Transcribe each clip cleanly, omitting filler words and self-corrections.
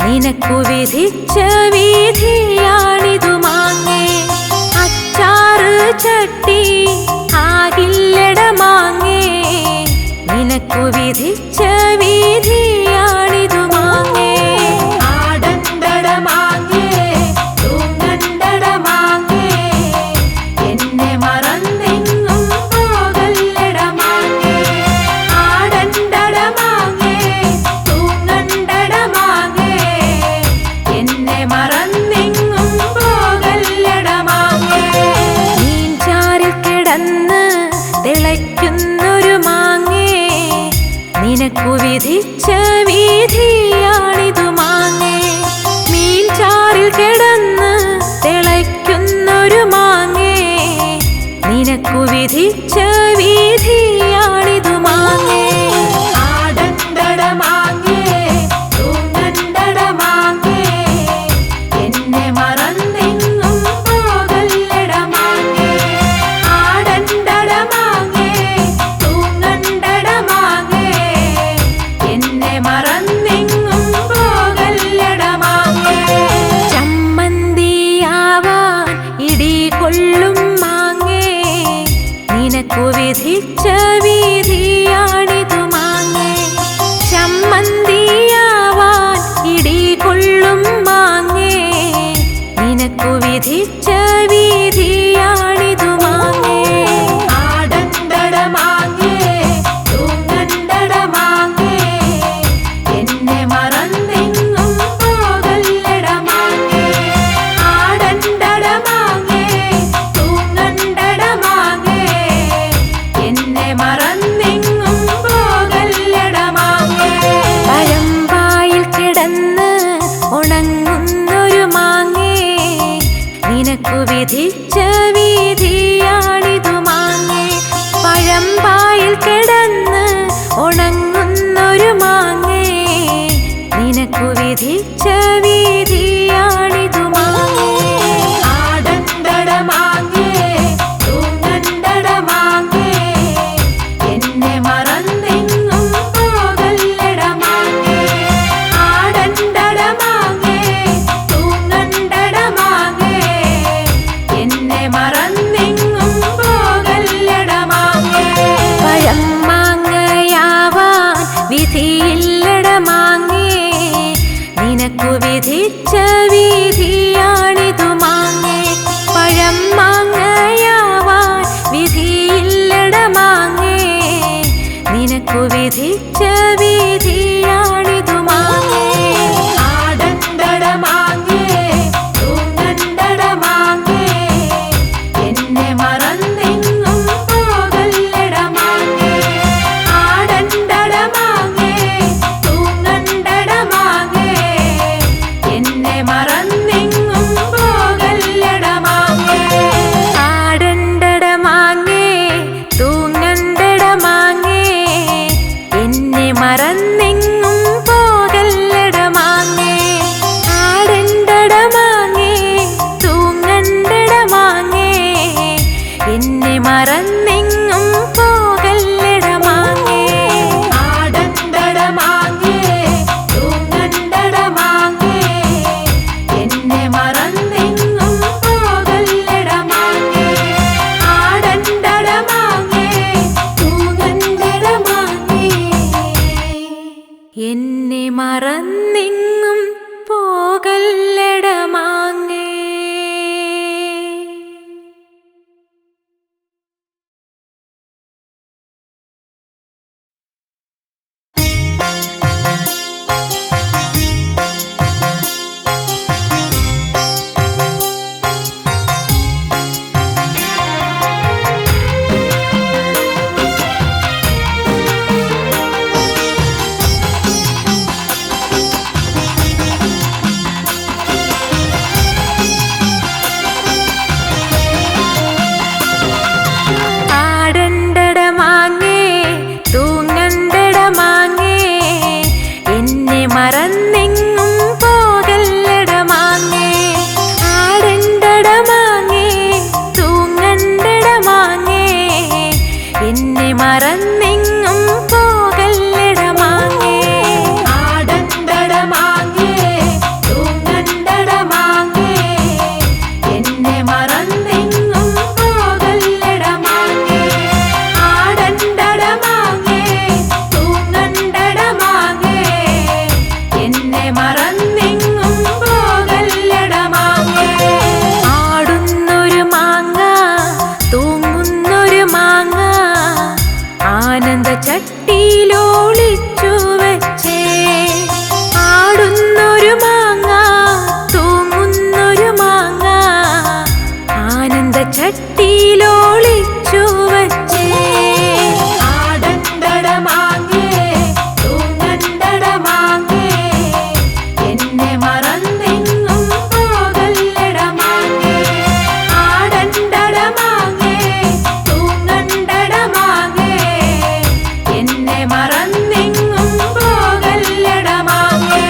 നിനക്കു വിധിച്ച വിധിയാണിതു മാങ്ങേ. അച്ചാറ് ചട്ടി ആകില്ലട മാങ്ങേ, നിനക്കു വിധിച്ച വിധിയാണിതു മാങ്ങേ. ആടണ്ടട മാങ്ങേ തൂങ്ങണ്ടട മാങ്ങേ, എന്നെ മറന്നെങ്ങും പോകല്ലട മാങ്ങേ. ആടണ്ടട മാങ്ങേ തൂങ്ങണ്ടട മാങ്ങേ, എന്നെ മറന്നെങ്ങും പോകല്ലട മാങ്ങേ. മീൻചാറിൽ കിടന്ന് തിളയ്ക്കുന്നൊരു മാങ്ങേ, നിനക്കു വിധിച്ച വിധിയാണിതു മാങ്ങേ. മീൻചാറിൽ കിടന്ന് തിളയ്ക്കുന്നൊരു മാങ്ങേ, നിനക്കു വിധിച്ച വിധിയാണിതു മാങ്ങേ. ആടണ്ടട മാങ്ങേ തൂങ്ങണ്ടട മാങ്ങേ, എന്നെ മറന്നെങ്ങും പോകല്ലട മാങ്ങേ. ആടണ്ടട മാങ്ങേ തൂങ്ങണ്ടട മാങ്ങേ, എന്നെ മറന്നെങ്ങും പോകല്ലട മാങ്ങേ. ചമ്മന്തിയാവാൻ ഇടി കൊള്ളും മാങ്ങേ, നിനക്കു വിധിച്ച വിധിച്ച വീതിയാണിതു മാങ്ങേ. ആടണ്ടട മാങ്ങേ തൂങ്ങണ്ടട മാങ്ങേ, എന്നെ മറന്നെങ്ങും പോകല്ലട മാങ്ങേ. ആടണ്ടട മാങ്ങേ തൂങ്ങണ്ടട മാങ്ങേ, എന്നെ മറന്നെങ്ങും പോകല്ലട മാങ്ങേ. പഴം മാങ്ങയാവാൻ വിധിയില്ലട മാങ്ങേ, നിനക്കു വിധിച്ച വീതിയാണിതു മാങ്ങേ. പഴം മാങ്ങയാവാൻ വിധിയില്ലട മാങ്ങേ, നിനക്കു വിധിച്ച വീതിയാണിതു മാങ്ങേ. ആടണ്ടട മാങ്ങേ തൂങ്ങണ്ടട മാങ്ങേ, എന്നെ മറന്നെങ്ങും പോകല്ലട മാങ്ങേ. ആടണ്ടട മാങ്ങേ തൂങ്ങണ്ടട മാങ്ങേ, എന്നെ മറന്നെങ്ങും പോകല്ലട മാങ്ങേ. ആടണ്ടട മാങ്ങേ തൂങ്ങണ്ടട മാങ്ങേ, എന്നെ മറന്നെങ്ങും പോകല്ലട മാങ്ങേ. ആടണ്ടട മാങ്ങേ തൂങ്ങണ്ടട മാങ്ങേ, എന്നെ മറന്നെങ്ങും പോകല്ലട മാങ്ങേ. ആടണ്ടട മാങ്ങേ തൂങ്ങണ്ടട മാങ്ങേ, എന്നെ മറന്നെങ്ങും പോകല്ലട മാങ്ങേ. ആടണ്ടട മാങ്ങേ തൂങ്ങണ്ടട മാങ്ങേ, എന്നെ മറന്നെങ്ങും പോകല്ലട മാങ്ങേ. ആടണ്ടട മാങ്ങേ തൂങ്ങണ്ടട മാങ്ങേ, എന്നെ മറന്നെങ്ങും പോകല്ലട മാങ്ങേ. ആടണ്ടട മാങ്ങേ തൂങ്ങണ്ടട മാങ്ങേ, എന്നെ മറന്നെങ്ങും പോകല്ലട മാങ്ങേ. ആടണ്ടട മാങ്ങേ തൂങ്ങണ്ടട മാങ്ങേ, എന്നെ മറന്നെങ്ങും പോകല്ലട മാങ്ങേ. ആടണ്ടട മാങ്ങേ തൂങ്ങണ്ടട മാങ്ങേ, എന്നെ മറന്നെങ്ങും പോകല്ലട മാങ്ങേ. ആടുന്നൊരു മാങ്ങ തൂങ്ങുന്നൊരു മാങ്ങ, ആനന്ദ ചട്ടിയിലൊളിച്ചു വച്ചേ. ആടുന്നൊരു മാങ്ങ തൂങ്ങുന്നൊരു മാങ്ങ, ആനന്ദ ചട്ടിയിലൊളിച്ചു വച്ചേ. ആടണ്ടട മാങ്ങേ തൂങ്ങണ്ടട മാങ്ങേ, എന്നെ മറന്നെങ്ങും പോകല്ലട മാങ്ങേ. ആടണ്ടട മാങ്ങേ തൂങ്ങണ്ടട മാങ്ങേ, എന്നെ മറന്നെങ്ങും പോകല്ലട മാങ്ങേ.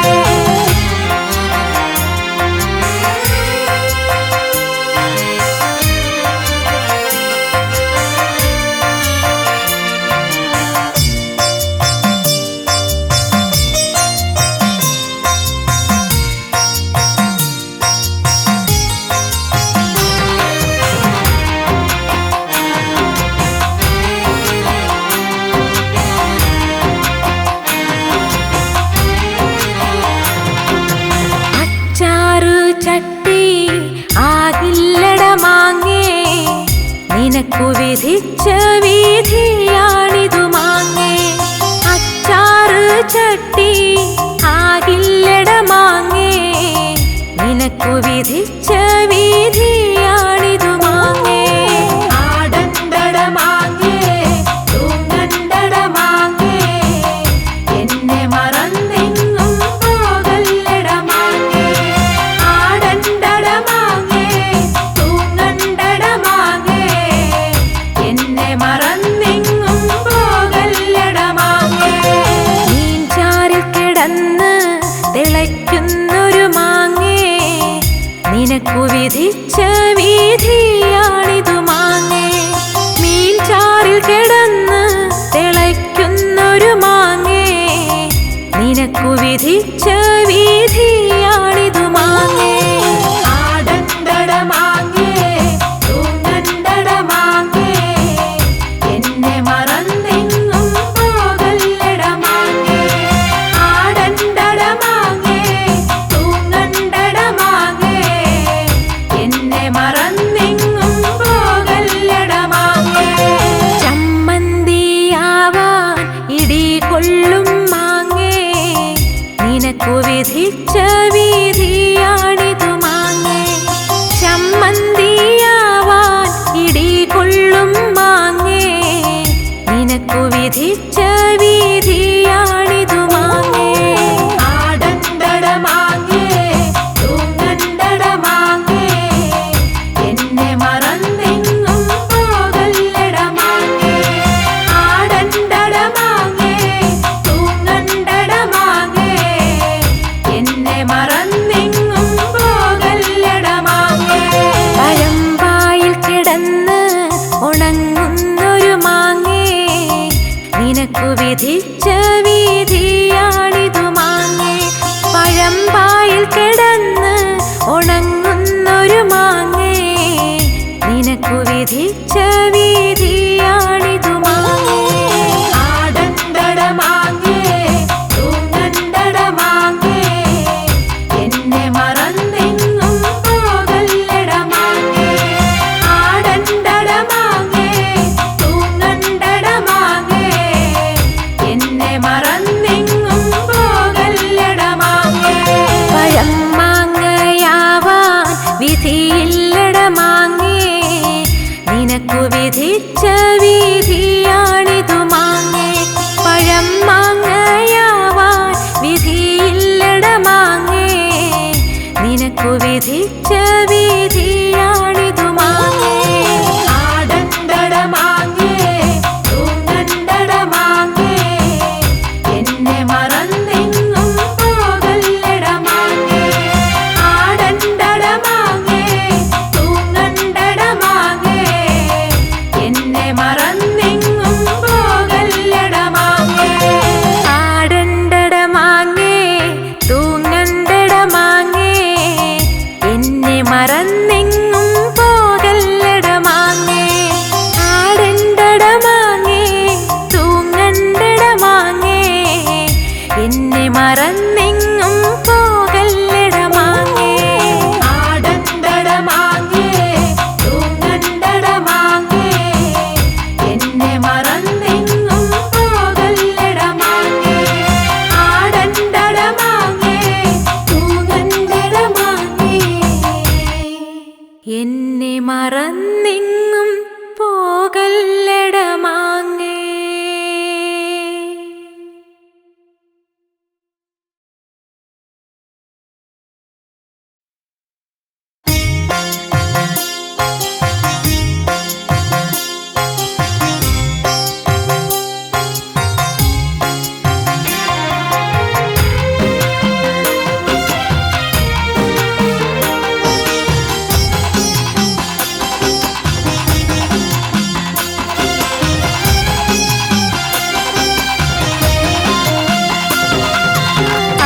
അച്ചാറ് ചട്ടി ആകില്ലട മാങ്ങേ, നിനക്കു വിധിച്ച വീതിയാണിതു മാങ്ങേ. അച്ചാറ് ചട്ടി ആകില്ലട മാങ്ങേ, നിനക്കു വിധിച്ച വീതിയാണിതു മാങ്ങേ. ആടണ്ടട മാങ്ങേ തൂങ്ങണ്ടട മാങ്ങേ, എന്നെ മറന്നെങ്ങും പോകല്ലട മാങ്ങേ. ആടണ്ടട മാങ്ങേ തൂങ്ങണ്ടട മാങ്ങേ, എന്നെ മറന്നെങ്ങും പോകല്ലട മാങ്ങേ. നീൻചാരിൽ കിടന്ന് തിളയ്ക്കുന്ന നിനക്കു വിധിച്ച വിധിയാണിതു മാങ്ങേ. മീൻചാറിൽ കിടന്ന് തിളയ്ക്കുന്നൊരു മാങ്ങേ, നിനക്കു വിധിച്ച വിധിയാണിതു മാങ്ങേ. ആടണ്ടട മാങ്ങേ, തൂങ്ങണ്ടട മാങ്ങേ, എന്നെ മറന്നെങ്ങും പോകല്ലട മാങ്ങേ. ആടണ്ടട മാങ്ങേ, തൂങ്ങണ്ടട മാങ്ങേ, എന്നെ മറന്നെങ്ങും പോകല്ലട മാങ്ങേ. ചമ്മന്തിയാവാൻ ഇടി കൊള്ളും മാങ്ങേ, നിനക്കു വിധിച്ച വിധിയാണിതു മാങ്ങേ. ചമ്മന്തിയാവാൻ ഇടി കൊള്ളും മാങ്ങേ, നിനക്കു വിധിച്ച വിധിയാണിതു മാങ്ങേ. ആടണ്ടട മാങ്ങേ, തൂങ്ങണ്ടട മാങ്ങേ, എന്നെ മറന്നെങ്ങും പോകല്ലട മാങ്ങേ. ആടണ്ടട മാങ്ങേ, തൂങ്ങണ്ടട മാങ്ങേ, എന്നെ മറന്നെങ്ങും പോകല്ലട മാങ്ങേ. പഴമ്പായിൽ കിടന്ന് ഉണങ്ങുന്നൊരു മാങ്ങേ, നിനക്കു വിധിച്ച വിധിയാണിതു മാങ്ങേ. പഴമ്പായിൽ കിടന്ന് ഉണങ്ങുന്നൊരു മാങ്ങേ, നിനക്കു വിധിച്ച വിധിയാണിതു മാങ്ങേ. ആടണ്ടട മാങ്ങേ, തൂങ്ങണ്ടട മാങ്ങേ, എന്നെ മറന്നെങ്ങും പോകല്ലട മാങ്ങേ. ആടണ്ടട മാങ്ങേ, തൂങ്ങണ്ടട മാങ്ങേ, എന്നെ മറന്നെങ്ങും പോകല്ലട മാങ്ങേ. പഴം മാങ്ങയാവാൻ വിധിയില്ലട മാങ്ങേ, നിനക്കു വിധിച്ച വിധിയാണിതു മാങ്ങേ. പഴം മാങ്ങയാവാൻ വിധിയില്ലട മാങ്ങേ, നിനക്കു വിധിച്ച വിധിയാണിതു മാങ്ങേ. ആടണ്ടട മാങ്ങേ, തൂങ്ങണ്ടട മാങ്ങേ, എന്നെ മറന്നെങ്ങും പോകല്ലട മാങ്ങേ. ആടണ്ടട മാങ്ങേ, തൂങ്ങണ്ടട മാങ്ങേ, എന്നെ മറന്നെങ്ങും പോകല്ലട മാങ്ങേ. ആടണ്ടട മാങ്ങേ, തൂങ്ങണ്ടട മാങ്ങേ, എന്നെ മറന്നെങ്ങും പോകല്ലട മാങ്ങേ. ആടണ്ടട മാങ്ങേ, തൂങ്ങണ്ടട മാങ്ങേ, എന്നെ മറന്നെങ്ങും പോകല്ലട മാങ്ങേ. ആടണ്ടട മാങ്ങേ, തൂങ്ങണ്ടട മാങ്ങേ, എന്നെ മറന്നെങ്ങും പോകല്ലട മാങ്ങേ. ആടണ്ടട മാങ്ങേ, തൂങ്ങണ്ടട മാങ്ങേ, എന്നെ മറന്നെങ്ങും പോകല്ലട മാങ്ങേ.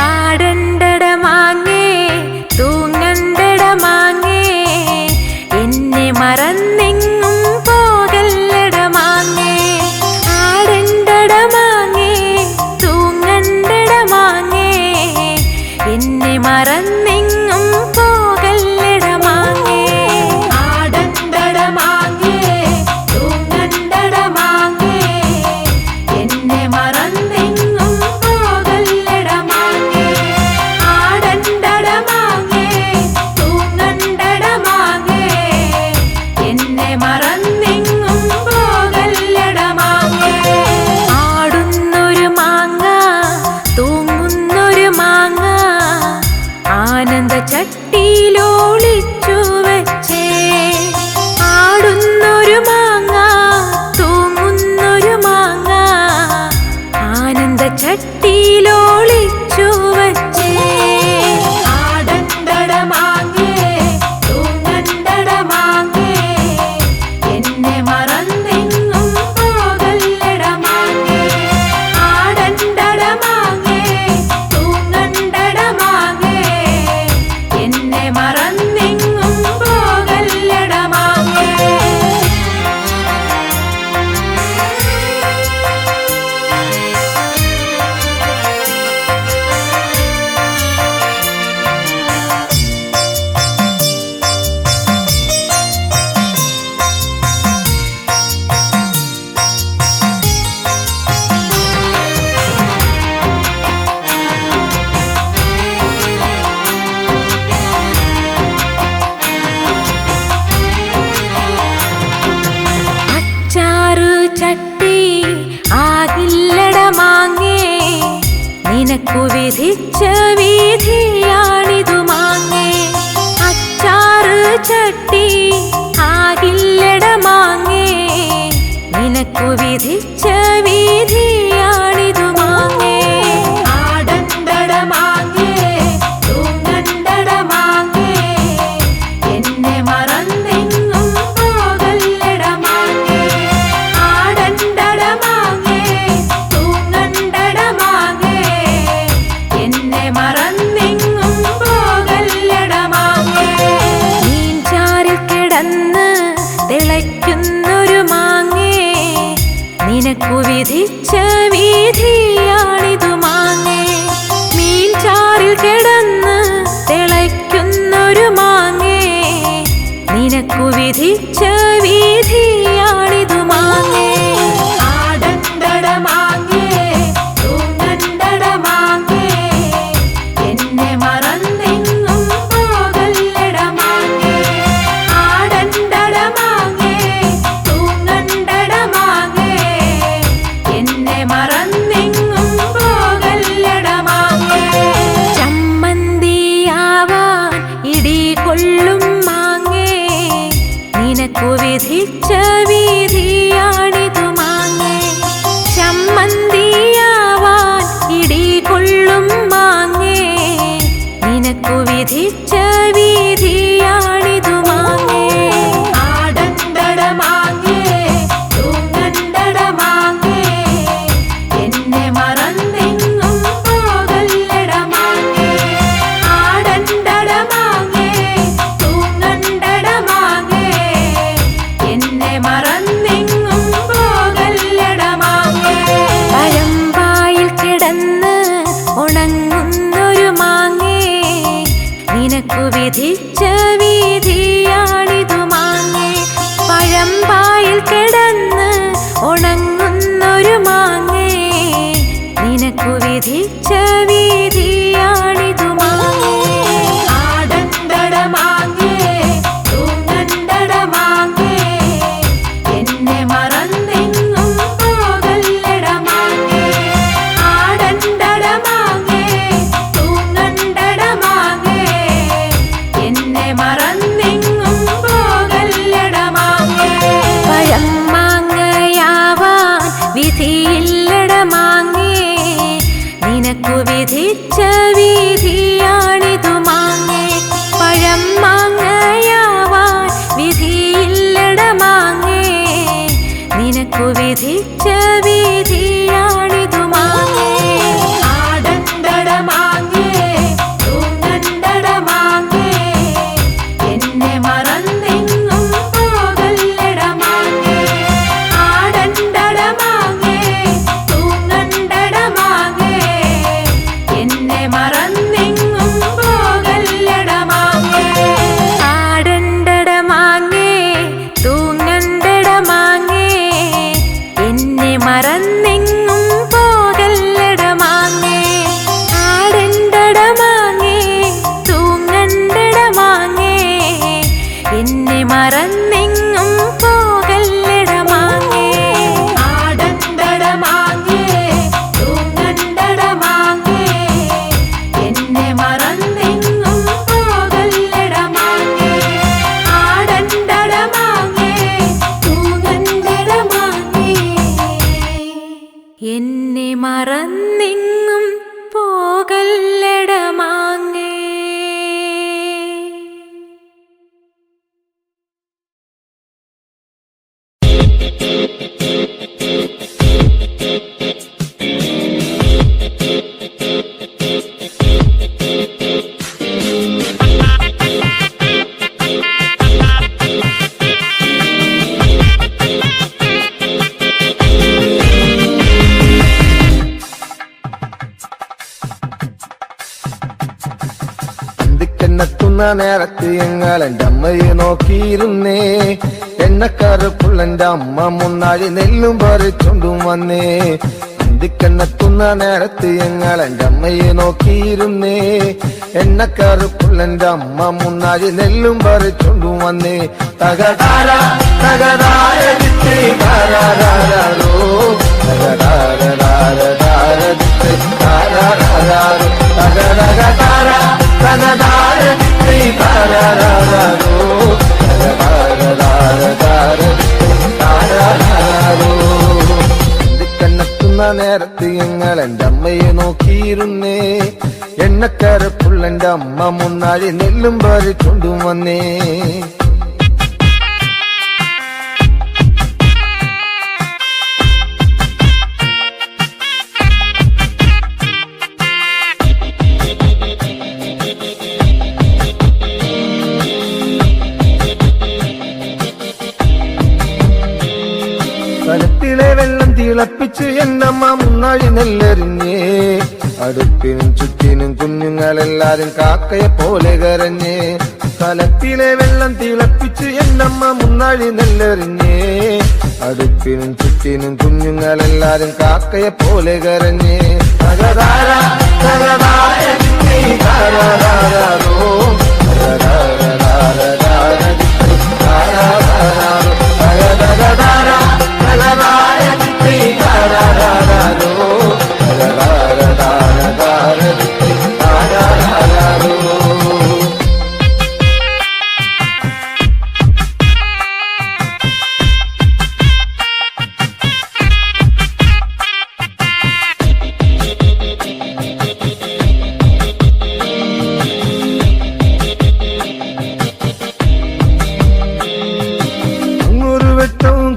ആടണ്ടട മാങ്ങേ, തൂങ്ങണ്ടട മാങ്ങേ, എന്നെ മറന്നെങ്ങും പോകല്ലട മാങ്ങേ. ആടണ്ടട മാങ്ങേ, തൂങ്ങണ്ടട മാങ്ങേ, എന്നെ മറന്നെങ്ങും പോകല്ലട മാങ്ങേ. ആടണ്ടട മാങ്ങേ, തൂങ്ങണ്ടട മാങ്ങേ, എന്നെ മറന്നെങ്ങും പോകല്ലട മാങ്ങേ. ആടണ്ടട മാങ്ങേ, തൂങ്ങണ്ടട മാങ്ങേ, എന്നെ മറന്നെങ്ങും പോകല്ലട മാങ്ങേ. ആടുന്നൊരു മാങ്ങ, തൂങ്ങുന്നൊരു മാങ്ങ, ആനന്ദ ചട്ടിയിലൊളിച്ചു വച്ചേ. ആടുന്നൊരു മാങ്ങ, തൂങ്ങുന്നൊരു മാങ്ങ, ആനന്ദ ചട്ടിയിലൊളിച്ചു വച്ചേ. ആടണ്ടട മാങ്ങേ, നിനക്കു വിധിച്ച വിധിയാണിതു മാങ്ങേ. അച്ചാറ് ചട്ടി ആകില്ലട മാങ്ങേ, നിനക്കു വിധിച്ച വിധിയാണിതു മാങ്ങേ. ആടണ്ടട മാങ്ങേ തൂങ്ങണ്ടട മാങ്ങേ, എന്നെ മറന്നെങ്ങും പോകല്ലട മാങ്ങേ. ആടണ്ടട മാങ്ങേ തൂങ്ങണ്ടട മാങ്ങേ, എന്നെ മറന്നെങ്ങും പോകല്ലട മാങ്ങേ. മീൻചാറിൽ കിടന്ന് തിളയ്ക്കുന്നൊരു മാങ്ങേ, നിനക്കു വിധിച്ച വിധിയാണിതു മാങ്ങേ. മീൻചാറിൽ കിടന്ന് തിളയ്ക്കുന്നൊരു മാങ്ങേ, നിനക്കു വിധിച്ച വിധിയാണിതു മാങ്ങേ. ആടണ്ടട മാങ്ങേ തൂങ്ങണ്ടട മാങ്ങേ, എന്നെ മറന്നെങ്ങും പോകല്ലട മാങ്ങേ. ആടണ്ടട മാങ്ങേ തൂങ്ങണ്ടട മാങ്ങേ, എന്നെ മറന്നെങ്ങും പോകല്ലട മാങ്ങേ. ചമ്മന്തിയാവാൻ ഇടി കൊള്ളും മാങ്ങേ, നിനക്കു വിധിച്ച വിധിയാണിതു മാങ്ങേ. ചമ്മന്തിയാവാൻ ഇടി കൊള്ളും മാങ്ങേ, നിനക്കു വിധിച്ച വിധിയാണിതു മാങ്ങേ. ആടണ്ടട മാങ്ങേ തൂങ്ങണ്ടട മാങ്ങേ, എന്നെ മറന്നെങ്ങും പോകല്ലട മാങ്ങേ. ആടണ്ടട മാങ്ങേ തൂങ്ങണ്ടട മാങ്ങേ, എന്നെ മറന്നെങ്ങും പോകല്ലട മാങ്ങേ. പഴമ്പായിൽ കിടന്ന് ഉണങ്ങുന്നൊരു മാങ്ങേ, നിനക്കു വിധിച്ച വിധിയാണിതു മാങ്ങേ. പഴമ്പായിൽ കിടന്ന് ഉണങ്ങുന്നൊരു മാങ്ങേ, നിനക്കു വിധിച്ച വിധിയാണിതു മാങ്ങേ. ആടണ്ടട മാങ്ങേ തൂങ്ങണ്ടട മാങ്ങേ, എന്നെ മറന്നെങ്ങും പോകല്ലട മാങ്ങേ. ആടണ്ടട മാങ്ങേ തൂങ്ങണ്ടട മാങ്ങേ, എന്നെ മറന്നെങ്ങും പോകല്ലട മാങ്ങേ. പഴം മാങ്ങയാവാൻ വിധിയില്ലട മാങ്ങേ, നിനക്കു വിധിച്ച വിധിയാണിതു മാങ്ങേ. പഴം മാങ്ങയാവാൻ വിധിയില്ലട മാങ്ങേ, നിനക്കു വിധിച്ച വിധിയാണിതു മാങ്ങേ. ആടണ്ടട മാങ്ങേ തൂങ്ങണ്ടട മാങ്ങേ, എന്നെ മറന്നെങ്ങും പോകല്ലട മാങ്ങേ. ആടണ്ടട മാങ്ങേ തൂങ്ങണ്ടട മാങ്ങേ, എന്നെ മറന്നെങ്ങും പോകല്ലട മാങ്ങേ. ആടണ്ടട മാങ്ങേ തൂങ്ങണ്ടട മാങ്ങേ, എന്നെ മറന്നെങ്ങും പോകല്ലട മാങ്ങേ. ആടണ്ടട മാങ്ങേ തൂങ്ങണ്ടട മാങ്ങേ, എന്നെ മറന്നെങ്ങും പോകല്ലട മാങ്ങേ. ആടണ്ടട മാങ്ങേ തൂങ്ങണ്ടട മാങ്ങേ, എന്നെ മറന്നെങ്ങും പോകല്ലട മാങ്ങേ. ആടണ്ടട മാങ്ങേ തൂങ്ങണ്ടട മാങ്ങേ, എന്നെ മറന്നെങ്ങും പോകല്ലട മാങ്ങേ. എന്നെത്തുന്ന നേരത്ത് ഞങ്ങൾ എൻ്റെ അമ്മയെ നോക്കിയിരുന്നേ. എണ്ണക്കറുപ്പുള്ളെൻ്റെ അമ്മ മുന്നാഴി നെല്ലും പറിച്ചുകൊണ്ടും വന്നേ. അന്തിക്കെന്നെത്തുന്ന നേരത്ത് ഞങ്ങൾ എൻ്റെ അമ്മയെ നോക്കിയിരുന്നേ. എണ്ണക്കറുപ്പുള്ളെൻ്റെ അമ്മ മുന്നാഴി നെല്ലും പറിച്ചുകൊണ്ടും വന്നേ. തകതാര തകതാരോ തകതാരോ നോക്കിയിരുന്നേ എണ്ണക്കരപ്പുള്ളന്റെ അമ്മ മുന്നാഴി നെല്ലും പറിച്ചുകൊണ്ടു വന്നേ കലത്തിലെ വെള്ളം തിളപ്പിച്ച് എന്നമ്മ മുന്നാഴി നെല്ലെറിഞ്ഞേ അടുപ്പിനും ചുറ്റിനും കുഞ്ഞുങ്ങളെല്ലാരും കാക്കയെ പോലെ കരഞ്ഞേ കലത്തിലെ വെള്ളം തിളപ്പിച്ച് എന്നമ്മ മുന്നാഴി നെല്ലെറിഞ്ഞേ അടുപ്പിനും ചുറ്റിനും കുഞ്ഞുങ്ങളെല്ലാരും കാക്കയെ പോലെ കരഞ്ഞേ തകതാര തകതാര താരാരാരോ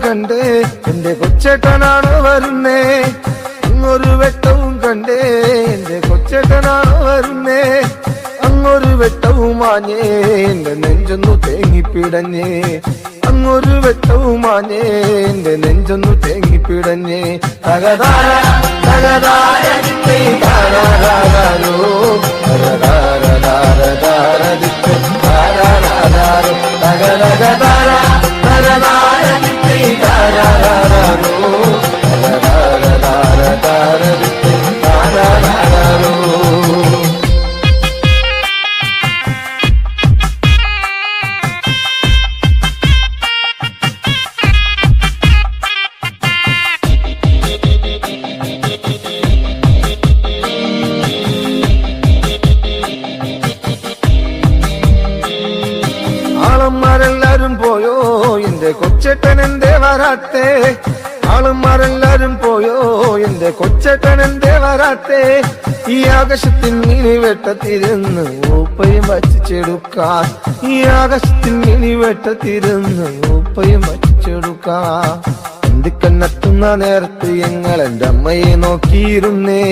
കണ്ടേ എന്റെ കൊച്ചേട്ടനാണോ വരുന്നേ അങ്ങൊരു വെട്ടവും കണ്ടേ എന്റെ കൊച്ചേട്ടനാണോ വരുന്നേ അങ്ങൊരു വെട്ടവും മാഞ്ഞേ എന്റെ നെഞ്ചൊന്നു തേങ്ങിപ്പിടഞ്ഞേ അങ്ങൊരു വെട്ടവും മാഞ്ഞേ എന്റെ നെഞ്ചൊന്നു തേങ്ങിപ്പിടഞ്ഞേ തകതാര തകതാര താരാരാരോ തകതകതാര ആളന്മാരെല്ലാരും പോയോ എന്റെ കൊച്ചേട്ടൻ എന്തേ വരാത്തേ ആളന്മാരെല്ലാരും പോയോ എന്റെ കൊച്ചേട്ടൻ എന്തേ വരാത്തേ ഈ ആകാശത്തിൽ മീനി വെട്ടത്തിരുന്ന് ഊപ്പയും വച്ചിച്ചെടുക്കാൻ ഈ ആകാശത്തിൽ മീനി വെട്ടത്തിരുന്ന് ഊപ്പയും വച്ചിച്ചെടുക്കാൻ എന്തിക്കന്നെത്തുന്ന നേരത്ത് ഞങ്ങൾ എന്റെ അമ്മയെ നോക്കിയിരുന്നേ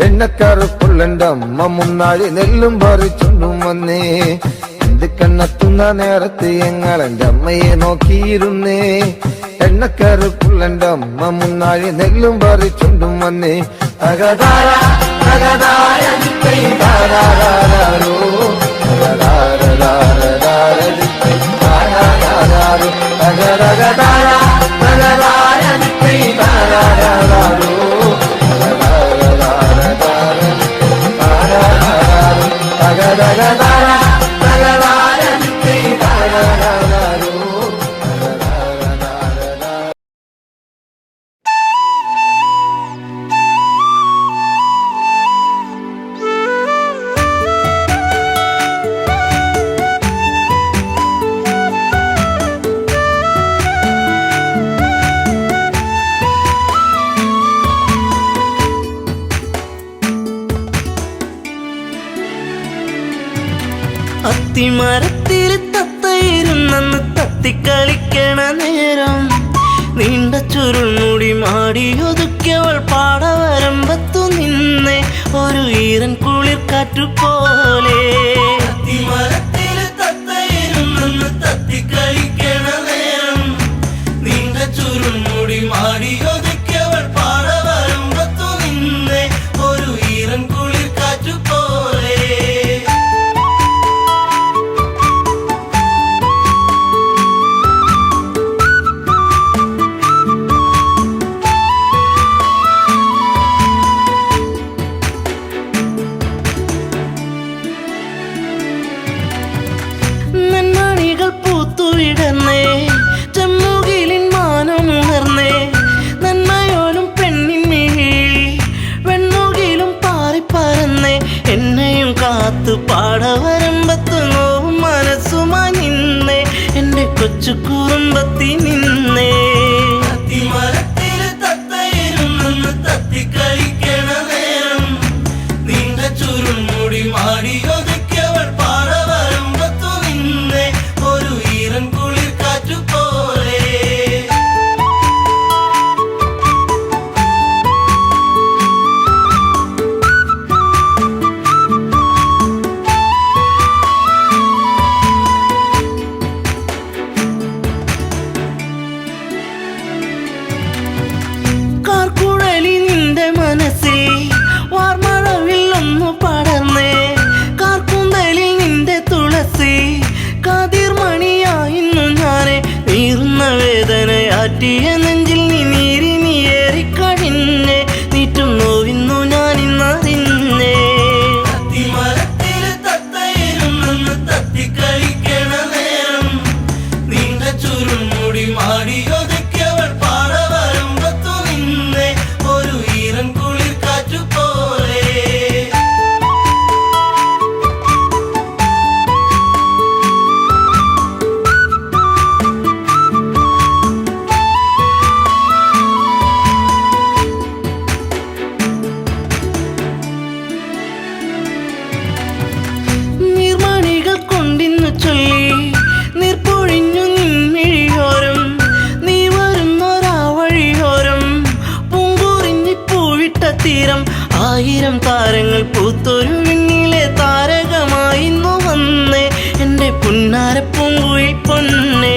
എണ്ണക്കറുപ്പുള്ളെന്റെ അമ്മ മുന്നാഴി നെല്ലും പറിച്ചുകൊണ്ടും വന്നേ കണ്ണെത്തുന്ന നേരത്ത് ഞങ്ങൾ എന്റെ അമ്മയെ നോക്കിയിരുന്നേ എണ്ണക്കറുപ്പുള്ളെന്റെ അമ്മ മുന്നാഴി നെല്ലും പറിച്ചുകൊണ്ടും വന്നേ തകതാര തകതാര താരാരാരോ തകതകതാര തകതാര താരാരാരോ തകതകതാര അത്തിമരത്തിൽ തത്തയിരുന്നെന്ന് തത്തിക്കളിക്കണ നേരം നീണ്ട ചുരുൾമുടി മാടിയൊതുക്കിയവൾ പാടവരമ്പത്തു നിന്നേ ഒരു ഈറൻ കുളിർ കാറ്റുപോലെ അത്തിമരത്തിൽ തത്തയിരുന്നെന്ന് തത്തിക്കളിക്കണ നേരം നീണ്ട ചുരുൾമുടി മാടിയൊതുക്കിയവൾ പാടവരമ്പത്തു നിന്നേ ഒരു ഈറൻ കുളിർ കാറ്റുപോലെ പൂത്തുവിടന്നേ ചെമ്മുകിലിൻ മാനമുണർന്നേ നന്മയോലും പെണ്ണിന്മേൽ വെണ്ണുകിലും പാറിപ്പറന്നേ എന്നെയും കാത്തു പാടവരമ്പത്ത് നോവും മനസ്സുമായി നിന്നേ എന്റെ കൊച്ചു കുറുമ്പത്തി നിന്നേ അത്തിമരത്തിൽ തത്തയിരുന്നെന്ന് തത്തിക്കളിക്കണ നേരം താരങ്ങൾ പൂത്തൊരു വിണ്ണിലെ താരകമായിന്നു വന്നേ എൻ്റെ പുന്നാര പൂങ്കുയിൽ പൊന്നേ.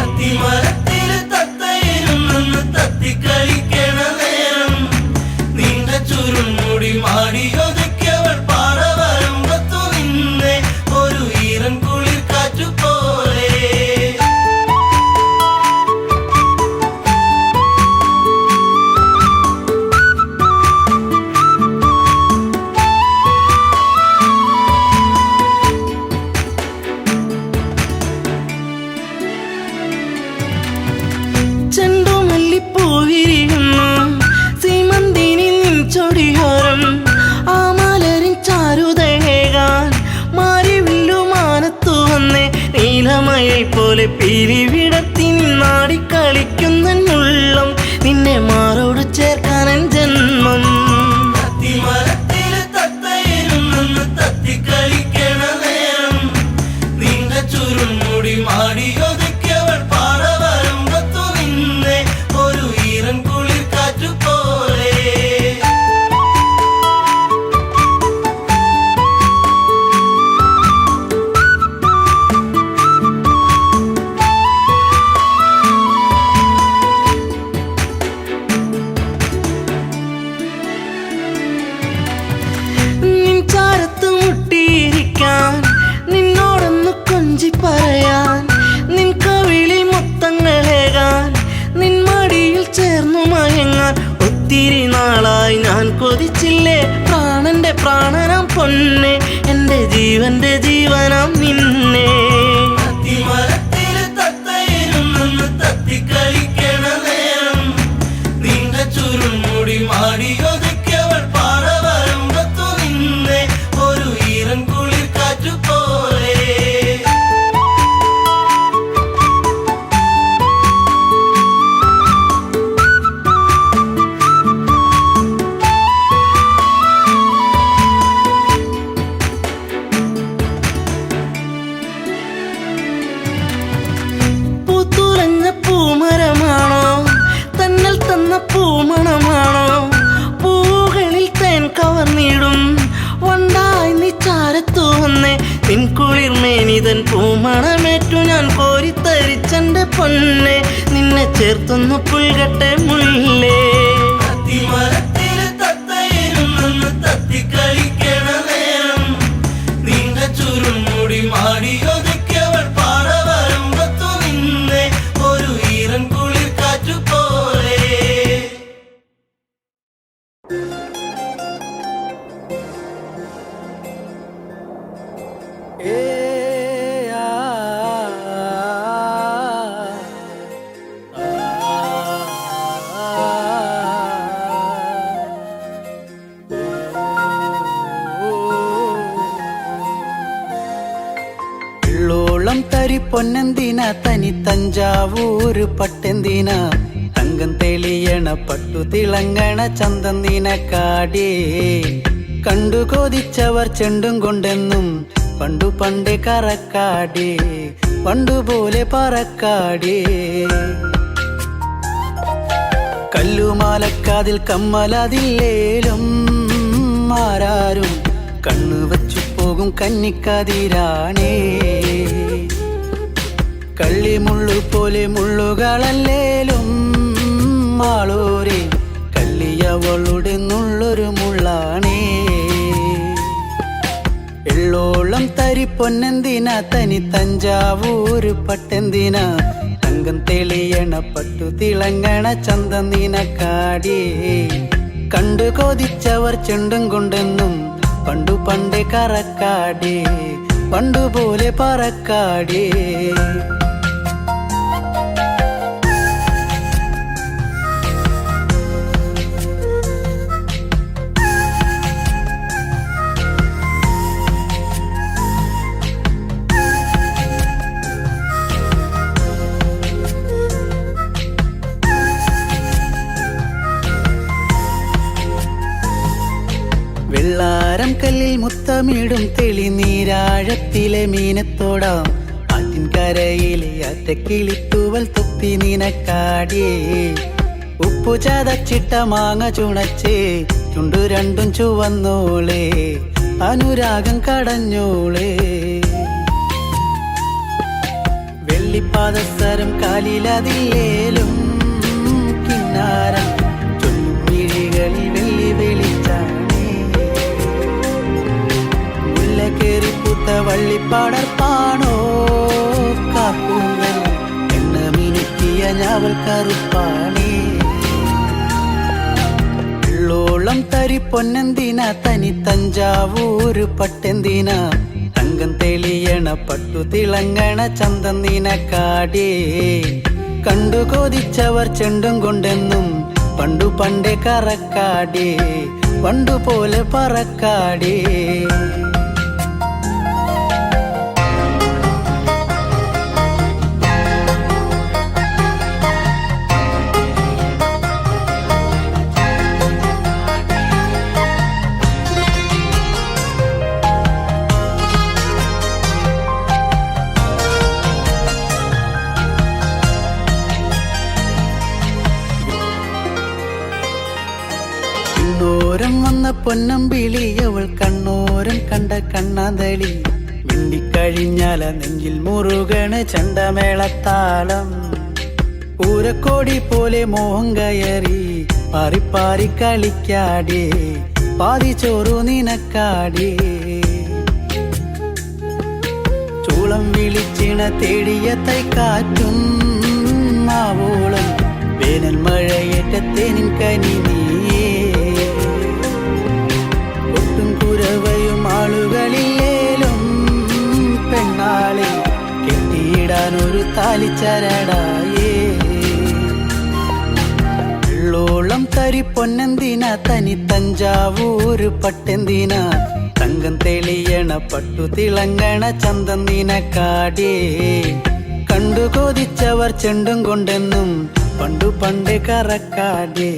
അത്തിമരത്തില് തത്തയിരുന്നെന്ന് തത്തിക്കളിക്കണ നേരം നീണ്ട ചുരുൾമുടി മാടിയൊതുക്കിയവൾ പാടവരമ്പത്തു നിന്നേ ഒരു ഈറൻ കുളിർ കാറ്റുപോലെ. ചെണ്ടുമല്ലിപ്പൂവിരിയുന്നു സീമന്തിനി നിൻ ചൊടിയോരം ആ മലരിൻ ചാരുതേകാൻ മാരിവില്ലുമാനത്തു വന്നേ നീലമഴை പോലെ പിരിവിടത്തി നിന്നാടിക്കളിക്കുന്നുള്ളം നിന്നെ മാറോട് ചേർക്കാനൻ ജന്മം. അത്തിമരത്തില് തത്തയിരുന്നെന്ന് തത്തിക്കളിക്കണ നേരം നീണ്ട ചുരുൾമുടി മാടിയൊതുക്കിയവൾ പാടവരമ്പത്തു നിന്നേ ഒരു ഈറൻ കുളിർ കാറ്റുപോലെ. നിൻ ചാരത്ത് മുട്ടിയിരിക്കാൻ നിന്നോടൊന്ന് കൊഞ്ചി പറയാൻ നിൻ കവിളിൽ മുത്തങ്ങളേകാൻ നിൻ മടിയിൽ ചേർന്നു മയങ്ങാൻ ഒത്തിരി നാളായി ഞാൻ കൊതിച്ചില്ലേ പ്രാണന്റെ പ്രാണനാം പൊന്നെ എൻ്റെ ജീവന്റെ ജീവനാം നിന്നെ. അത്തിമരത്തില് തത്തയിരുന്നെന്ന് തത്തിക്കളിക്കണ നേരം നീണ്ട ചുരുൾമുടി മാടിയൊതുക്കിയവൾ പാടവരമ്പത്തു നിന്നേ ഒരു ഈറൻ കുളിർ കാറ്റുപോലെ. പൂത്തുലഞ്ഞ പൂമരമാണോ തന്നൽ തന്ന പൂമണമാണോ പൂകളിൽ തേൻ കവർന്നിടും വണ്ടായി നീ ചാരത്തു വന്നേ നിൻ കുളിർമേനിതൻ പൂമണമേറ്റു ഞാൻ കോരിത്തരിച്ചെന്റെ പൊന്നെ നിന്നെ ചേർത്തൊന്നു പുൽകട്ടെ മുല്ലേ. അത്തിമരത്തില് തത്തയിരുന്നെന്ന് തത്തിക്കളിക്കണ നേരം നീണ്ട ചുരുൾമുടി മാടിയൊതുക്കിയവൾ പാടവരമ്പത്തു നിന്നേ ഒരു ഈറൻ കുളിർ കാറ്റുപോലെ. ഉള്ളോളം തരി പൊന്നെന്തിന തനി തഞ്ചാവൂര് പട്ടെന്തിന തങ്കം തെളിയണ പട്ടു തിളങ്ങണ ചന്തം നിനക്കാടേ കണ്ടു കൊതിച്ചവർ ചെണ്ടും കൊണ്ടെന്നും പണ്ടു പണ്ടേ കറക്കാടേ പണ്ടുപോലെ പറക്കാടേ. കല്ലുമാലക്കാതിൽ കമ്മലതില്ലേലും ആരാരും കണ്ണു വച്ചു പോകും കന്നിക്കതിരാണേ കള്ളിമുള്ളു പോലെ മുള്ളുകളല്ലേലും ആളോരെ കള്ളിയവളുടെ നുള്ളൊരു മുള്ളാണേ. എള്ളോളം തരി പൊന്നെന്തിന തനി തഞ്ചാവൂര് പട്ടെന്തിന തങ്കം തെളിയണ പട്ടു തിളങ്ങണ ചന്തം നിനക്കാടേ കണ്ടു കൊതിച്ചവർ ചെണ്ടും കൊണ്ടെന്നും പണ്ടു പണ്ടേ കറക്കാടേ പണ്ടുപോലെ പറക്കാടേ. വെള്ളാരം കല്ലിൽ മുത്തമിടും തെളിനീരാഴത്തിലെ മീനത്തോടാം ആറ്റിൻകരയിലെ അറ്റക്കിളിത്തൂവൽ തൊപ്പി നിനക്കാടേ ഉപ്പു ചതച്ചിട്ട മാങ്ങ ചുണച്ചേ ചുണ്ടു രണ്ടും ചുവന്നോളേ അനുരാഗം കടഞ്ഞോളേ വെള്ളിപ്പാദസരം കാലിലതില്ലേലും കിന്നാരം ചൊല്ലുമിഴികളിൽ വെള്ളി വെളിച്ചാണേ മുല്ലക്കേറി പൂത്ത വള്ളിപ്പാടർപ്പാണോ കാപ്പൂങ്കൽ എണ്ണ മിനുക്കിയ ഞാവൽ കറുപ്പാണേ ഉള്ളോളം തരി പൊന്നെന്തിന തനി തഞ്ചാവൂര് പട്ടെന്തിന തങ്കം തെളിയണ പട്ടു തിളങ്ങണ ചന്തം നിനക്കാടേ കണ്ടു കൊതിച്ചവർ ചെണ്ടും കൊണ്ടെന്നും പണ്ടു പണ്ടേ കറക്കാടേ പണ്ടു പോലെ പറക്കാടേ കണ്ണോരം വന്ന പൊന്നമ്പിളി അവൾ കണ്ണോരം കണ്ട കണ്ണാന്തളി മിണ്ടിക്കഴിഞ്ഞാല നെഞ്ചിൽ മുറുകണ ചണ്ടമേളത്താളം പൂരക്കോടി പോലെ മോഹം കയറി പാറിപ്പാറി കളിക്കാടേ പാതി ചോറു നിനക്കാടേ ചൂളം വിളിച്ചിണ തേടിയ തൈക്കാറ്റും മാവോളം വേനൽ മഴയേറ്റത്തേനിൻ കനി നീയേ ഒട്ടും കുരവയും ആളുകളില്ലേലും പെണ്ണാളെ കെട്ടിയിടാനൊരു താലിച്ചരടായേ ഉള്ളോളം തരി പൊന്നെന്തിന തനി തഞ്ചാവൂര് പട്ടെന്തിന തങ്കം തെളിയണ പട്ടു തിളങ്ങണ ചന്തം നിനക്കാടേ കണ്ടു കൊതിച്ചവർ ചെണ്ടും കൊണ്ടെന്നും പണ്ടു പണ്ടേ കറക്കാടേ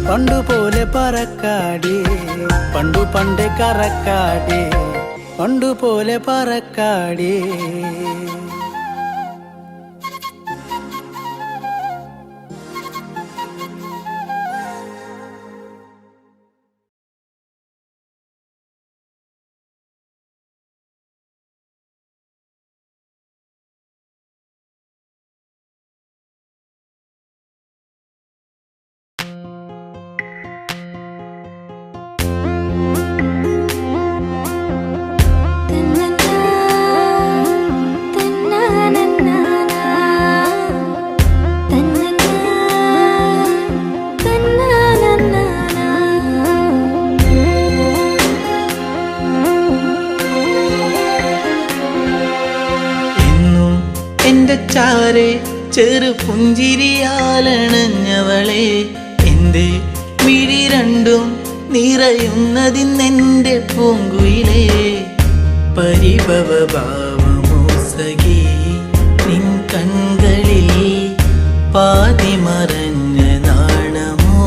പണ്ടു പോലെ പറക്കാടേ പണ്ടു പണ്ടേ കറക്കാടേ പണ്ടു പോലെ പറക്കാടേ ചാരെ ചെറു പുഞ്ചിരിയാലണഞ്ഞവളെ എന്റെ മിഴി രണ്ടും നിറയുന്നതിന്നെന്റെ പൂങ്കുയിലേ പരിഭവ ഭാവമോ സഖി നിൻ കൺകളിൽ പാതി മറഞ്ഞ നാണമോ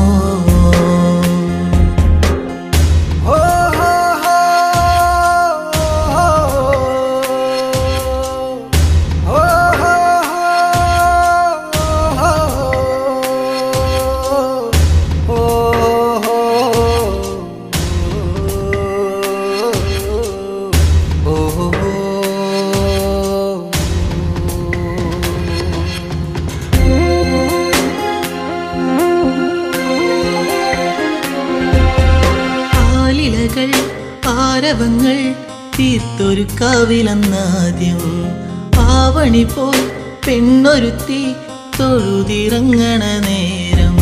ആരവങ്ങൾ തീർത്തൊരു കാവിലെന്നാദ്യം ആവണി പോൽ പെണ്ണൊരുത്തി തൊഴുതിറങ്ങണ നേരം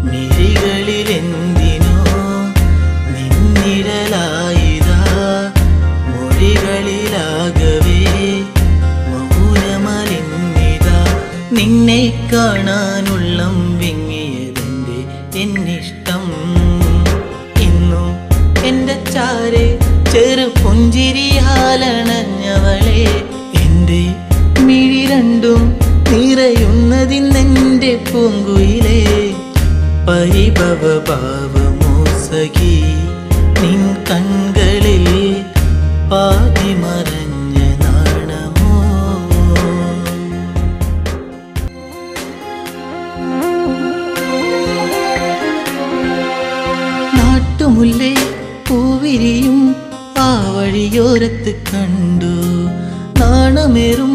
മിഴികളിലെന്തിനോ നിന്നിഴലായിതാ മൊഴികളിലാകവേ മൗനമലിന്നിതാ നിന്നെ കാണാനുള്ളം വിങ്ങിയതെന്റെ എന്നിഷ്ടം എന്റെ ചാരെ ചെറു പുഞ്ചിരിയാലണഞ്ഞവളെ എന്റെ മിഴി രണ്ടും നിറയുന്നതിന്നെന്റെ പൂങ്കുയിലേ പരിഭവ ഭാവമോ സഖി നിൻ കൺകളിൽ പാതി മറഞ്ഞ നാണമോ വഴിയോരത്ത് കണ്ടു നാണമേറും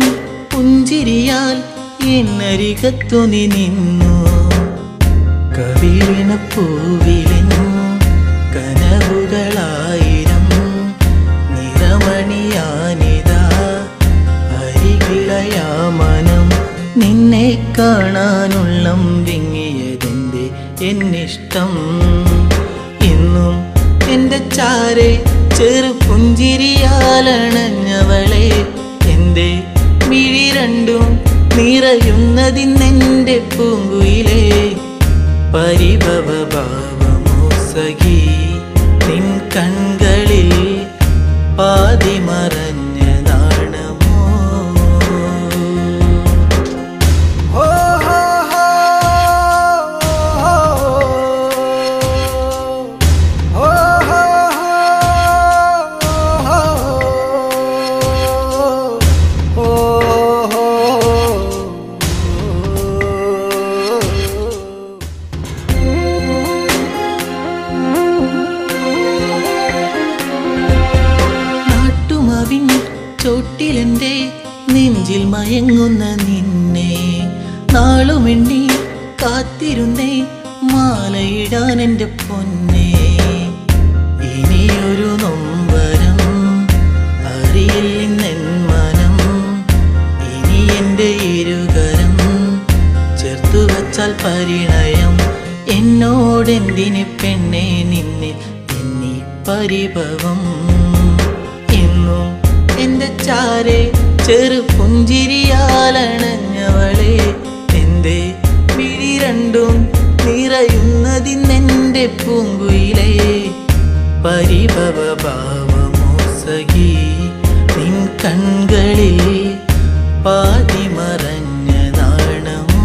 പുഞ്ചിരിയാൽ എന്നരികത്തു നീ നിന്നു. കവിളിന പൂവിലെന്നു കനവുകളായിരം നിറമണിയാനിതാ അരികിളയാ മനം. നിന്നെ കാണാനുള്ളം വിങ്ങിയതെന്റെ എന്നിഷ്ടം. ഇന്നും എന്റെ ചാരെ ചെറു പുഞ്ചിരിയാലണഞ്ഞവളെ എന്റെ മിഴി രണ്ടും നിറയുന്നതിന്നെന്റെ പൂങ്കുയിലേ. പരിഭവ ഭാവമോ സഖി നിൻ കൺകളിൽ പാതി മറഞ്ഞ നാണമോ. ചോട്ടിലെന്റെ നെഞ്ചിൽ മയങ്ങുന്ന നിന്നെ നാളുമെണ്ണി കാത്തിരുന്നേ മാലയിടാൻ എൻ്റെ പൊന്നെ. ഇനിയൊരു നൊമ്പരം അറിയില്ലെന്നെൻ മനം. ഇനി എൻ്റെ ഇരുകരം ചേർത്തു വച്ചാൽ പരിണയം. എന്നോടെന്തിന് പെണ്ണെ നിന്നിൽ എന്നീ പരിഭവം. എന്നും എന്റെ ചാരെ ചെറു പുഞ്ചിരിയാലണഞ്ഞവളെ എന്റെ മിഴി രണ്ടും നിറയുന്നതിന്നെന്റെ പൂങ്കുയിലേ. പരിഭവ ഭാവമോ സഖി നിൻ കൺകളിൽ പാതി മറഞ്ഞ നാണമോ.